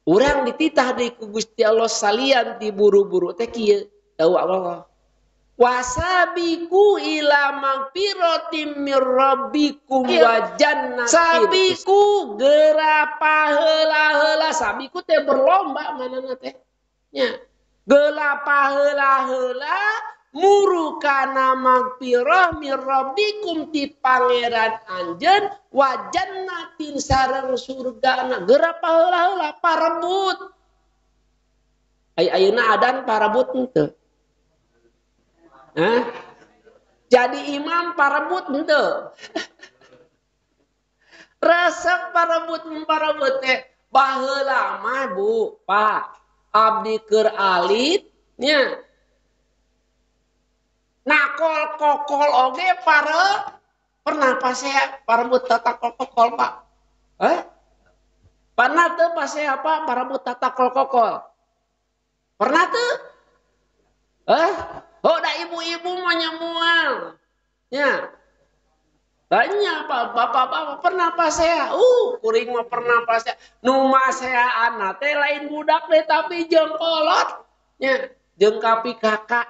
Urang dititah deui ku Gusti Allah salian ti buru-buru teh kieu dawuh Allah. Wasabiku ila magfiratim mir rabbikum wa jannatin. Sabiku geura paheula-heula, sabiku teh berlomba manana teh. Nya. Geula paheula-heula muru kana magfirah mir rabbikum ti pangeran anjeun wa jannatin sareng surgana. Geura paheula-heula parebut. Ayeuna adan parebut henteu. Hah? Jadi imam parebut henteu. Resep parebut teh baheula mah Bu, Pak. Abdi keur alit nya. Nakol kokol oge pernah pasea parebut tata kokol Pak. Pernah teu pasea apa parebut tata kokol? Pernah teu? Oh, da ibu-ibu mah nyamual. Nya. Banyak bapak-bapak pernah pasea. Kuring mah pernah pasea. Nu maseaan teh lain budak deh tapi jeung kolot. Nya, jeung kapi kakak.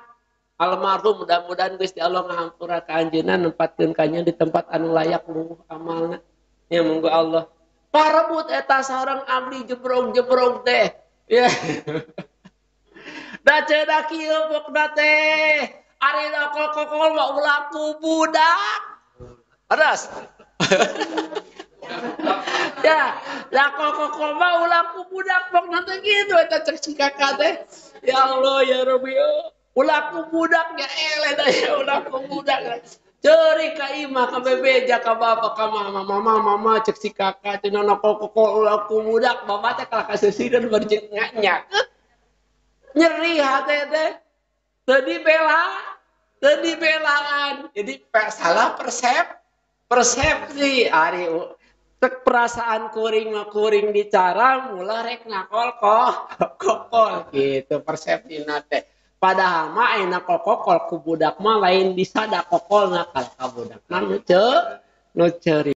Almarhum mudah-mudahan Gusti Allah ngahampura ka anjeunna nempatkeun ka nya di tempat anu layak luluh amalna. Ya monggo Allah. Parebut eta sareng abdi jebrog-jebrog teh. Ya. Da cedak kieu bokna teh. Ari da kokol mah ulah ku budak. Adas. Ya, da kokol mah ulah ku budak bokna teh kitu eta cek si kakak teh. Ya Allah ya Rabbi. Ulah ku budak ya eleh da ya ulah ku budak. Ceuri ka imah ka bebeja ka bapa ka mama cek si kakak teh nana kokol ulah ku budak bapa teh kala kaseusireun berjeng nyanyak. Nyeri hati teh teu dibelaan. Jadi salah persepsi ari tek perasaan kuring mah kuring dicara mula rek ngakol kokol gitu persepsina teh. Padahal mah ayeuna kokol ku budak mah lain bisa da kokol nakal ka budak. Nu ceuri